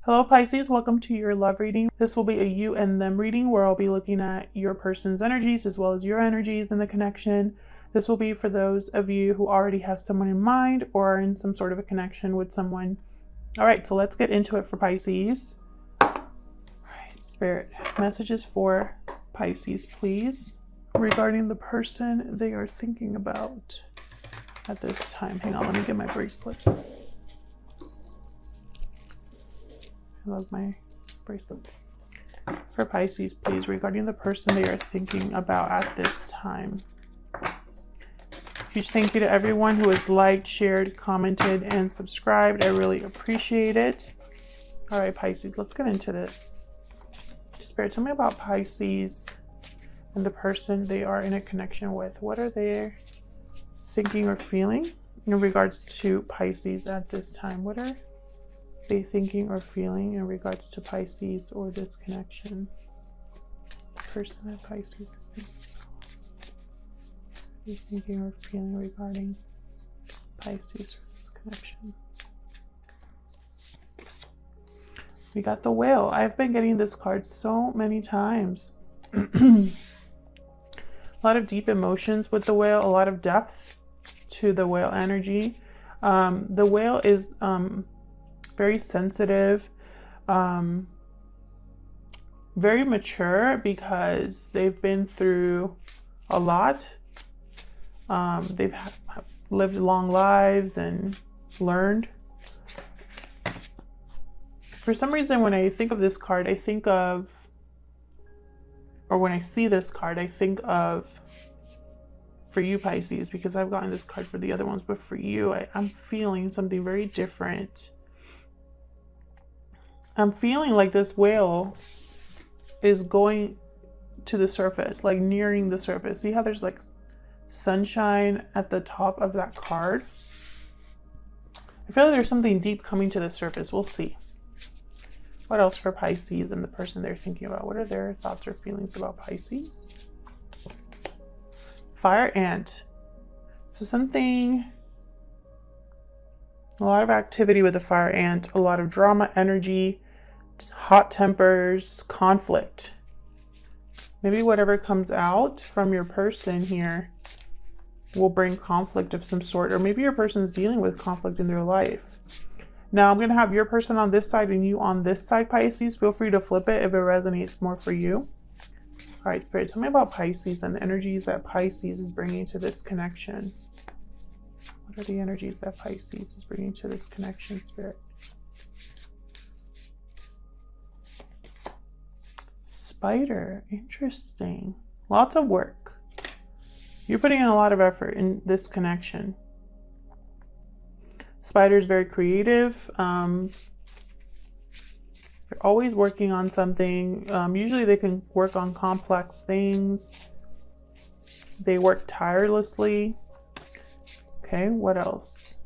Hello Pisces, welcome to your love reading. This will be a you and them reading where I'll be looking at your person's energies as well as your energies and the connection. This will be for those of you who already have someone in mind or are in some sort of a connection with someone. All right, so let's get into it for Pisces. All right, Spirit, messages for Pisces, please, regarding the person they are thinking about at this time. Hang on, let me get my bracelet. I love my bracelets. For Pisces, please, regarding the person they are thinking about at this time. Huge thank you to everyone who has liked, shared, commented, and subscribed. I really appreciate it. All right, Pisces, let's get into this. Spirit, tell me about Pisces and the person they are in a connection with. What are they thinking or feeling in regards to Pisces at this time? What are they thinking or feeling in regards to Pisces or this connection? The person that Pisces is thinking or feeling regarding Pisces or this connection. We got the Whale. I've been getting this card so many times. A lot of deep emotions with the Whale, a lot of depth to the Whale energy. The Whale is very sensitive, very mature because they've been through a lot. They've lived long lives and learned. For some reason, when I think of this card, I think of, or when I see this card, I think of, for you Pisces, because I've gotten this card for the other ones, but for you, I'm feeling something very different. I'm feeling like this Whale is going to the surface, like nearing the surface. See how there's like sunshine at the top of that card? I feel like there's something deep coming to the surface. We'll see. What else for Pisces and the person they're thinking about? What are their thoughts or feelings about Pisces? Fire ant. So something, a lot of activity with the fire ant, a lot of drama, energy, hot tempers, conflict. Maybe whatever comes out from your person here will bring conflict of some sort, or maybe your person's dealing with conflict in their life. Now I'm going to have your person on this side and you on this side, Pisces. Feel free to flip it if it resonates more for you. All right, Spirit, tell me about Pisces and the energies that Pisces is bringing to this connection. What are the energies that Pisces is bringing to this connection, Spirit? Spider, interesting. Lots of work. You're putting in a lot of effort in this connection. Spider is very creative. They're always working on something. Usually they can work on complex things. They work tirelessly. Okay, what else?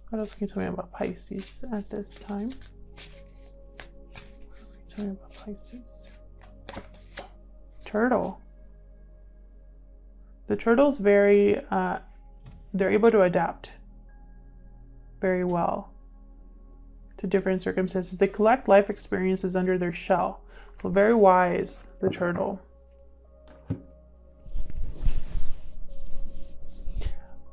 What else can you tell me about Pisces at this time? What else can you tell me about Pisces? Turtle. The turtle's very, they're able to adapt very well to different circumstances. They collect life experiences under their shell. Well, very wise, the turtle.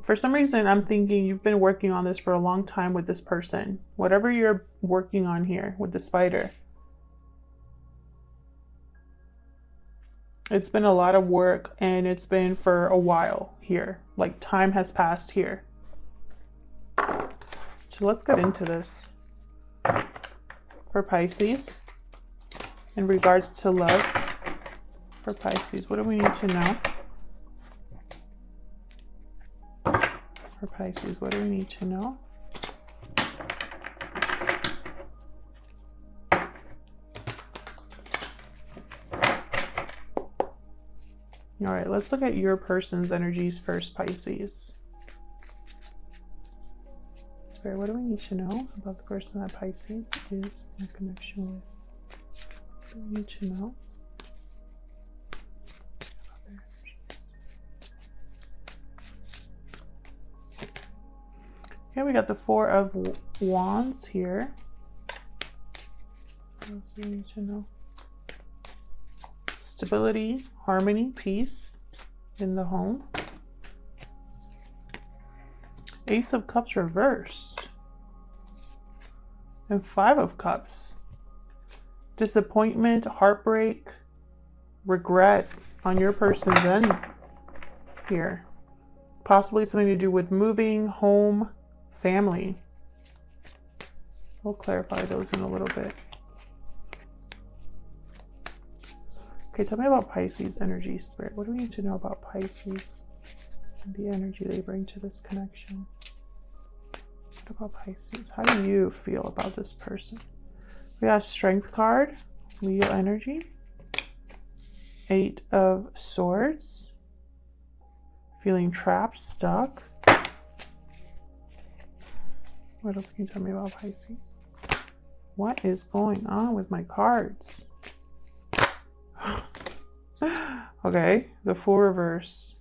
For some reason, I'm thinking you've been working on this for a long time with this person. Whatever you're working on here with the spider. It's been a lot of work and it's been for a while here. Like time has passed here. So let's get into this. For Pisces, in regards to love, for Pisces, what do we need to know? For Pisces, what do we need to know? All right, let's look at your person's energies first, Pisces. Spirit, what do we need to know about the person that Pisces is in connection with? What do we need to know about their energies? Okay, we got the Four of Wands here. What else do you need to know? Stability, harmony, peace in the home. Ace of Cups reversed. And Five of Cups. Disappointment, heartbreak, regret on your person's end here. Possibly something to do with moving, home, family. We'll clarify those in a little bit. Okay, tell me about Pisces energy, Spirit. What do we need to know about Pisces and the energy they bring to this connection? What about Pisces? How do you feel about this person? We got Strength card, Leo energy, Eight of Swords, feeling trapped, stuck. What else can you tell me about Pisces? What is going on with my cards? Okay, the Fool reverse.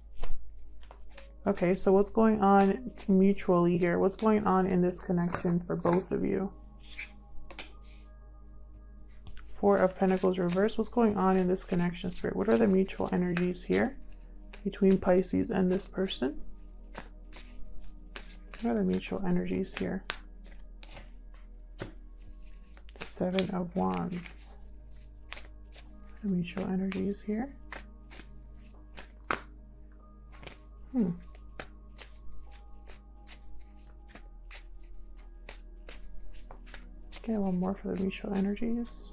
Okay, so what's going on mutually here? What's going on in this connection for both of you? Four of Pentacles reverse. What's going on in this connection, Spirit? What are the mutual energies here between Pisces and this person? What are the mutual energies here? Seven of Wands. The mutual energies here. Okay, one more for the mutual energies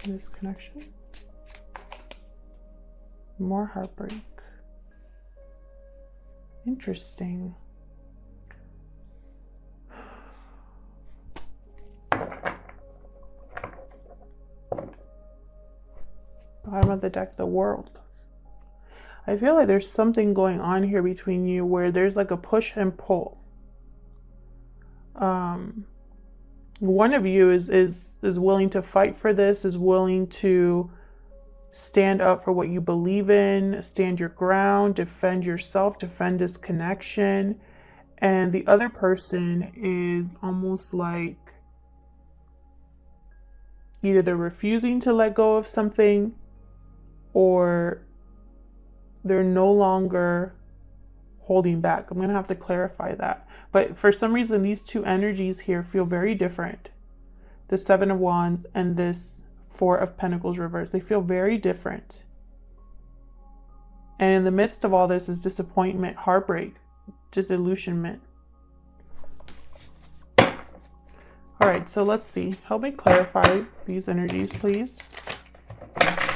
in this connection. More heartbreak. Interesting. Bottom of the deck, the World. I feel like there's something going on here between you where there's like a push and pull. One of you is willing to fight for this, is willing to stand up for what you believe in, stand your ground, defend yourself, defend this connection. And the other person is almost like either they're refusing to let go of something, or they're no longer holding back. I'm going to have to clarify that. But for some reason, these two energies here feel very different. The Seven of Wands and this Four of Pentacles reverse. They feel very different. And in the midst of all this is disappointment, heartbreak, disillusionment. All right, so let's see. Help me clarify these energies, please.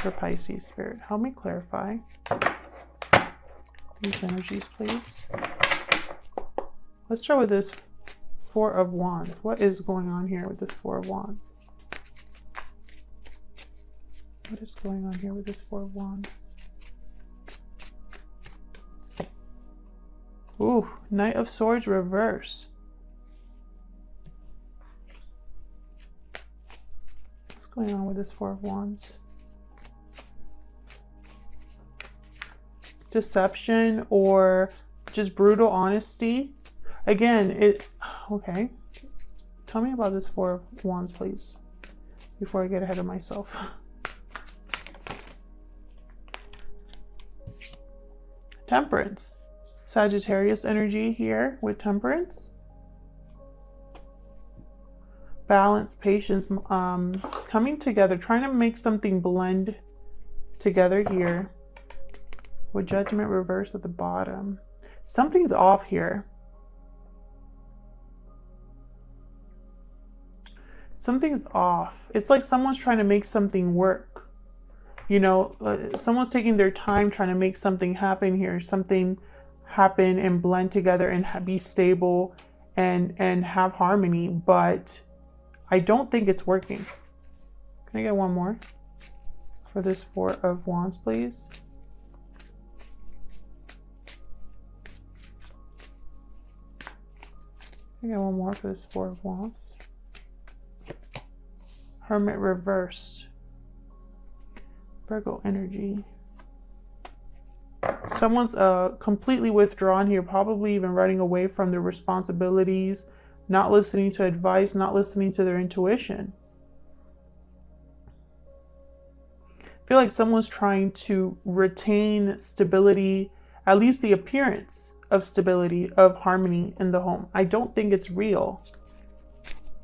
For Pisces, Spirit. Help me clarify these energies, please. Let's start with this Four of Wands. What is going on here with this Four of Wands? What is going on here with this Four of Wands? Ooh, Knight of Swords reverse. What's going on with this Four of Wands? Deception or just brutal honesty. Again, okay. Tell me about this Four of Wands, please, before I get ahead of myself. Temperance. Sagittarius energy here with Temperance. Balance, patience, coming together, trying to make something blend together here. With Judgment reversed at the bottom. Something's off here. Something's off. It's like someone's trying to make something work. You know, someone's taking their time trying to make something happen here. Something happen and blend together and be stable and have harmony. But I don't think it's working. Can I get one more for this Four of Wands, please? I got one more for this Four of Wands. Hermit reversed. Virgo energy. Someone's completely withdrawn here, probably even running away from their responsibilities, not listening to advice, not listening to their intuition. feel like someone's trying to retain stability, at least the appearance of stability, of harmony in the home. I don't think it's real.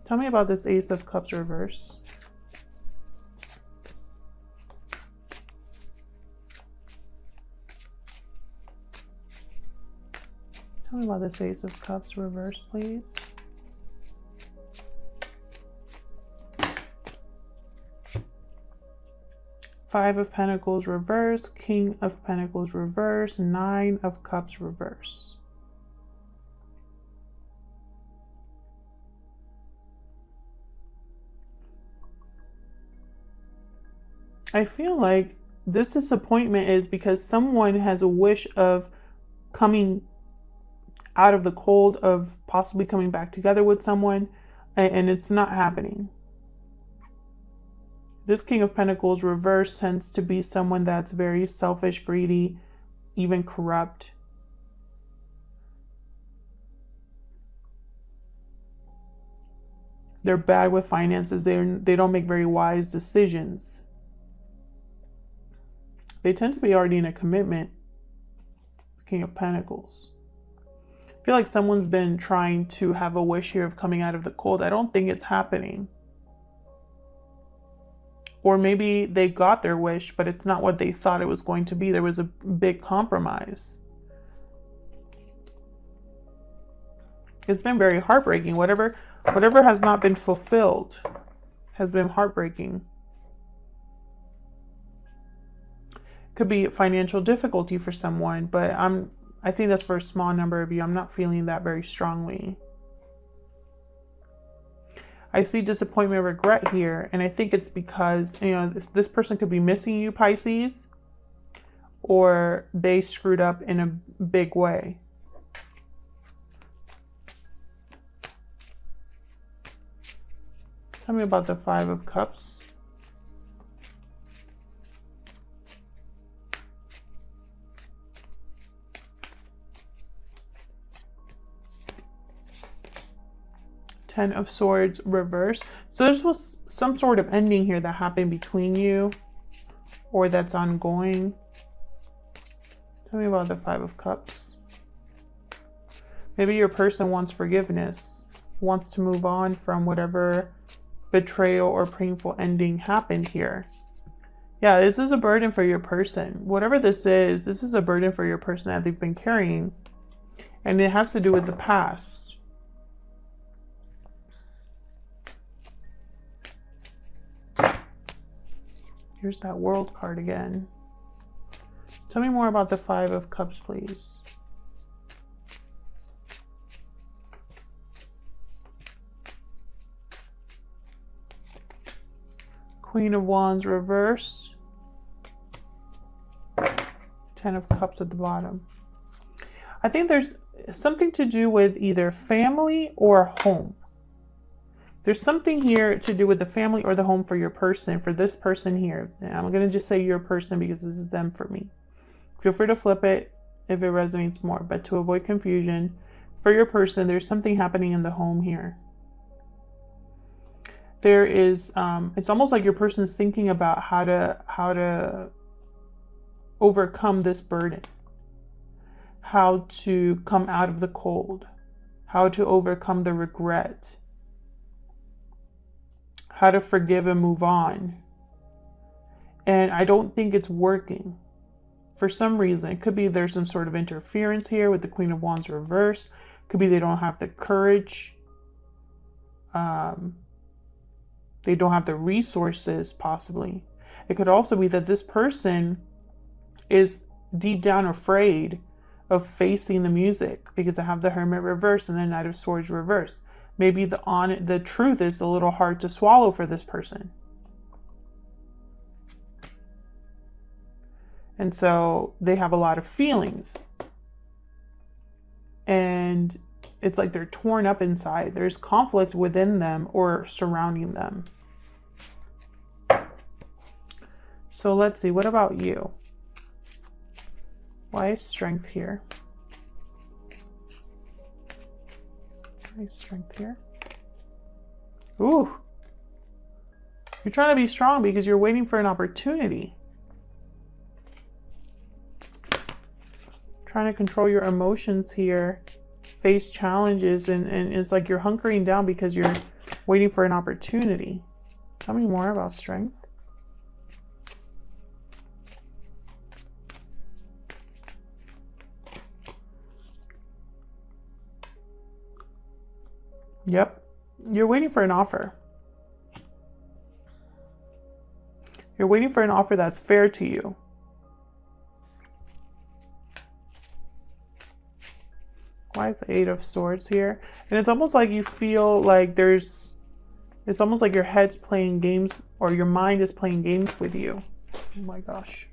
Tell me about this Ace of Cups reverse. Tell me about this Ace of Cups reverse, please. Five of Pentacles reverse, King of Pentacles reverse, Nine of Cups reverse. I feel like this disappointment is because someone has a wish of coming out of the cold, of possibly coming back together with someone, and it's not happening. This King of Pentacles reverse tends to be someone that's very selfish, greedy, even corrupt. They're bad with finances. They don't make very wise decisions. They tend to be already in a commitment. King of Pentacles. I feel like someone's been trying to have a wish here of coming out of the cold. I don't think it's happening. Or maybe they got their wish, but it's not what they thought it was going to be. There was a big compromise. It's been very heartbreaking. Whatever has not been fulfilled has been heartbreaking. Could be financial difficulty for someone, but I think that's for a small number of you. I'm not feeling that very strongly. I see disappointment, regret here, and I think it's because, you know, this person could be missing you, Pisces, or they screwed up in a big way. Tell me about the Five of Cups. Ten of Swords reverse. So there was some sort of ending here that happened between you, or that's ongoing. Tell me about the Five of Cups. Maybe your person wants forgiveness, wants to move on from whatever betrayal or painful ending happened here. Yeah, this is a burden for your person. Whatever this is a burden for your person that they've been carrying, and it has to do with the past. Here's that World card again. Tell me more about the Five of Cups, please. Queen of Wands reverse. Ten of Cups at the bottom. I think there's something to do with either family or home. There's something here to do with the family or the home for your person, for this person here. And I'm going to just say your person because this is them for me. Feel free to flip it if it resonates more. But to avoid confusion, for your person, there's something happening in the home here. There is, it's almost like your person's thinking about how to overcome this burden. How to come out of the cold. How to overcome the regret. How to forgive and move on. And I don't think it's working. For some reason, it could be there's some sort of interference here with the Queen of Wands reverse. Could be they don't have the courage. They don't have the resources, possibly. It could also be that this person is deep down afraid of facing the music because I have the Hermit reverse and the Knight of Swords reverse. Maybe the truth is a little hard to swallow for this person. And so they have a lot of feelings. And it's like they're torn up inside. There's conflict within them or surrounding them. So let's see, what about you? Why is Strength here? Strength here. Ooh. You're trying to be strong because you're waiting for an opportunity. Trying to control your emotions here, face challenges, and it's like you're hunkering down because you're waiting for an opportunity. Tell me more about strength. Yep, you're waiting for an offer. You're waiting for an offer that's fair to you. Why is the Eight of Swords here? And it's almost like you feel like it's almost like your head's playing games, or your mind is playing games with you. Oh my gosh.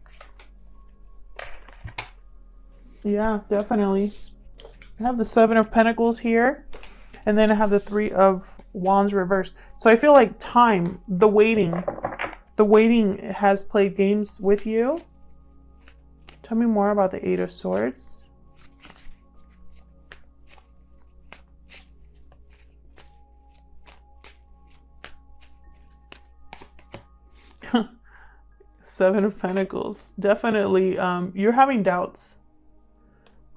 Yeah, definitely. I have the Seven of Pentacles here, and then I have the Three of Wands reversed. So I feel like time, the waiting has played games with you. Tell me more about the Eight of Swords. Seven of Pentacles. Definitely, you're having doubts.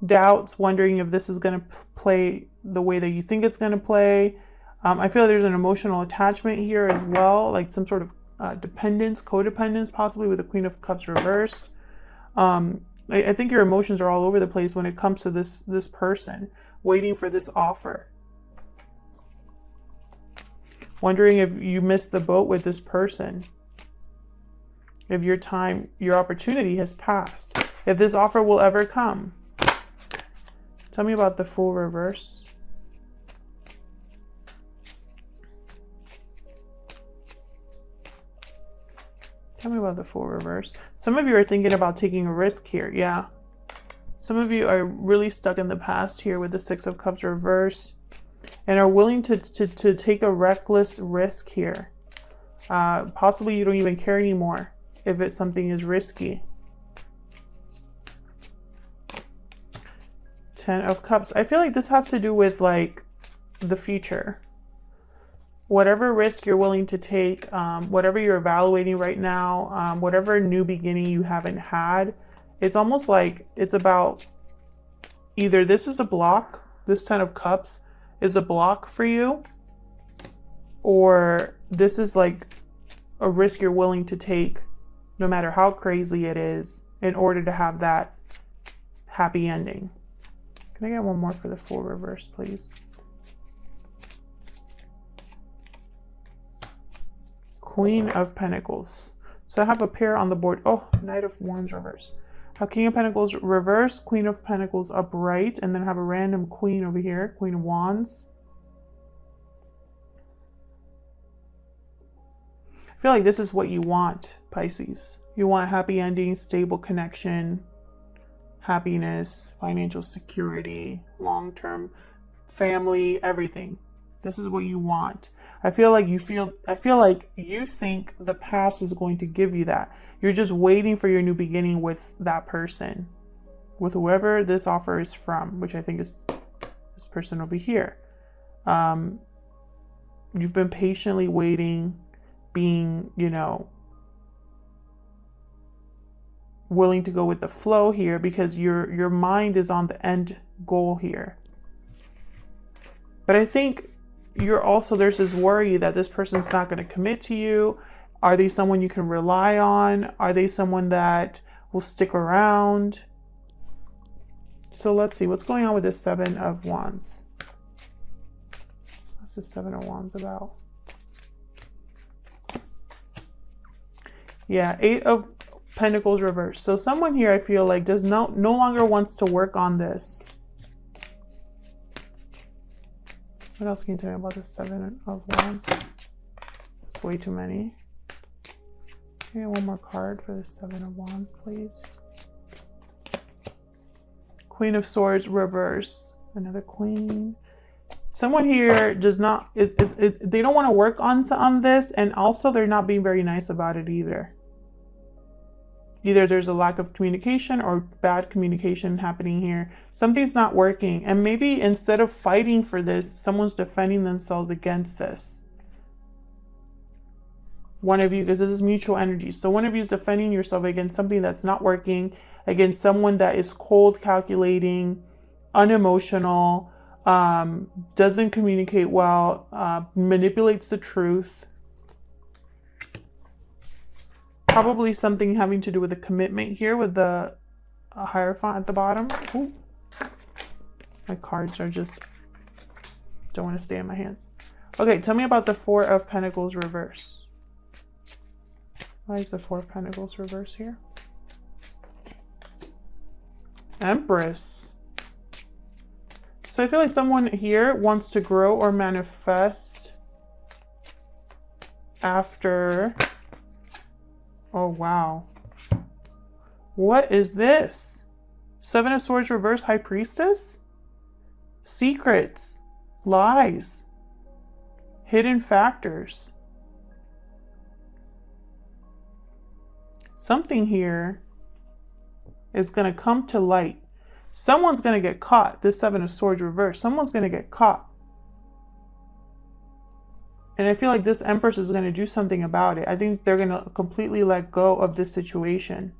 Doubts, wondering if this is going to play the way that you think it's going to play. I feel like there's an emotional attachment here as well, like some sort of dependence, codependence, possibly with the Queen of Cups reversed. I think your emotions are all over the place when it comes to this person, waiting for this offer. Wondering if you missed the boat with this person. If your opportunity has passed. If this offer will ever come. Tell me about the Fool reverse. Tell me about the Fool reverse. Some of you are thinking about taking a risk here. Yeah. Some of you are really stuck in the past here with the Six of Cups reverse, and are willing to take a reckless risk here. Possibly you don't even care anymore if it's something is risky. Ten of Cups. I feel like this has to do with like the future. Whatever risk you're willing to take, whatever you're evaluating right now, whatever new beginning you haven't had, it's almost like it's about either this is a block, this Ten of Cups is a block for you, or this is like a risk you're willing to take no matter how crazy it is in order to have that happy ending. Can I get one more for the Fool reverse, please? Queen of Pentacles. So I have a pair on the board. Oh, Knight of Wands reverse. I have King of Pentacles reverse, Queen of Pentacles upright, and then I have a random Queen over here, Queen of Wands. I feel like this is what you want, Pisces. You want happy ending, stable connection, happiness, financial security, long-term family, everything. This is what you want. I feel like you think the past is going to give you that. You're just waiting for your new beginning with that person, with whoever this offer is from, which I think is this person over here. You've been patiently waiting, being, willing to go with the flow here because your mind is on the end goal here. But I think there's this worry that this person's not going to commit to you. Are they someone you can rely on? Are they someone that will stick around? So let's see what's going on with this Seven of Wands. What's the Seven of Wands about? Yeah, Eight of Pentacles reversed. So someone here I feel like does no longer wants to work on this. What else can you tell me about the Seven of Wands? It's way too many. Can I get one more card for the Seven of Wands, please? Queen of Swords reverse. Another Queen. Someone here does not they don't want to work on this, and also they're not being very nice about it either. Either there's a lack of communication or bad communication happening here. Something's not working. And maybe instead of fighting for this, someone's defending themselves against this. One of you, because this is mutual energy. So one of you is defending yourself against something that's not working. Again, someone that is cold, calculating, unemotional, doesn't communicate well, manipulates the truth. Probably something having to do with a commitment here with the Hierophant at the bottom. Ooh. My cards are just, don't want to stay in my hands. Okay, tell me about the Four of Pentacles reverse. Why is the Four of Pentacles reverse here? Empress. So I feel like someone here wants to grow or manifest after... Oh, wow. What is this? Seven of Swords reverse, High Priestess? Secrets, lies, hidden factors. Something here is going to come to light. Someone's going to get caught. This Seven of Swords reverse. Someone's going to get caught. And I feel like this Empress is going to do something about it. I think they're going to completely let go of this situation.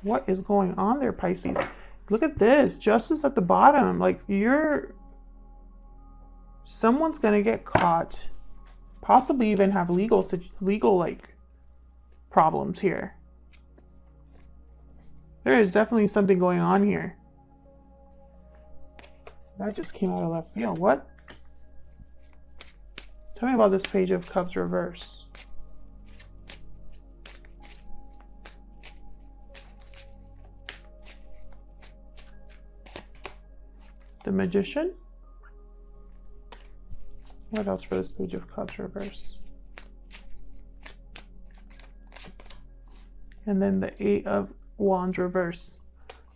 What is going on there, Pisces? Look at this. Justice at the bottom. Like, someone's going to get caught. Possibly even have legal like problems here. There is definitely something going on here. That just came out of left field. What? Tell me about this Page of Cups reverse. The Magician. What else for this Page of Cups reverse? And then the Eight of Wands reverse.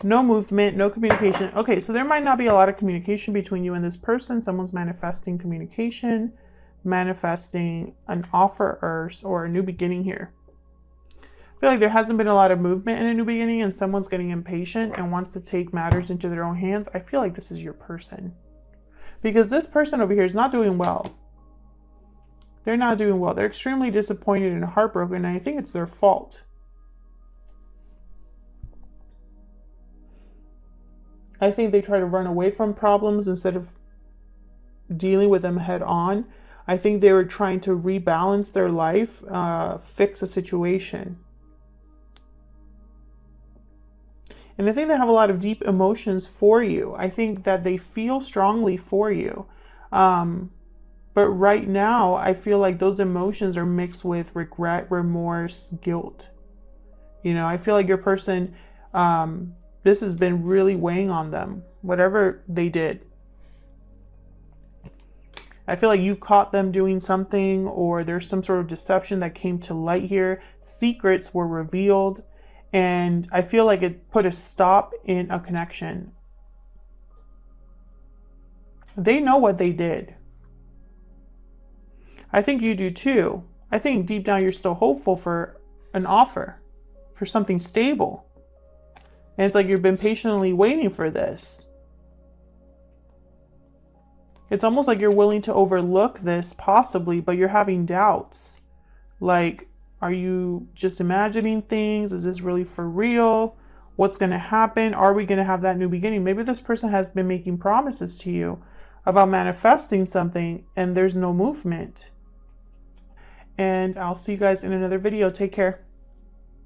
No movement, no communication. Okay, so there might not be a lot of communication between you and this person. Someone's manifesting communication, manifesting an offer or a new beginning here. I feel like there hasn't been a lot of movement in a new beginning, and someone's getting impatient and wants to take matters into their own hands. I feel like this is your person. Because this person over here is not doing well. They're not doing well. They're extremely disappointed and heartbroken, and I think it's their fault. I think they try to run away from problems instead of dealing with them head on. I think they were trying to rebalance their life, fix a situation. And I think they have a lot of deep emotions for you. I think that they feel strongly for you. But right now, I feel like those emotions are mixed with regret, remorse, guilt. You know, I feel like your person, this has been really weighing on them, whatever they did. I feel like you caught them doing something, or there's some sort of deception that came to light here. Secrets were revealed, and I feel like it put a stop in a connection. They know what they did. I think you do too. I think deep down you're still hopeful for an offer, for something stable. And it's like you've been patiently waiting for this. It's almost like you're willing to overlook this possibly, but you're having doubts. Like, are you just imagining things? Is this really for real? What's going to happen? Are we going to have that new beginning? Maybe this person has been making promises to you about manifesting something and there's no movement. And I'll see you guys in another video. Take care.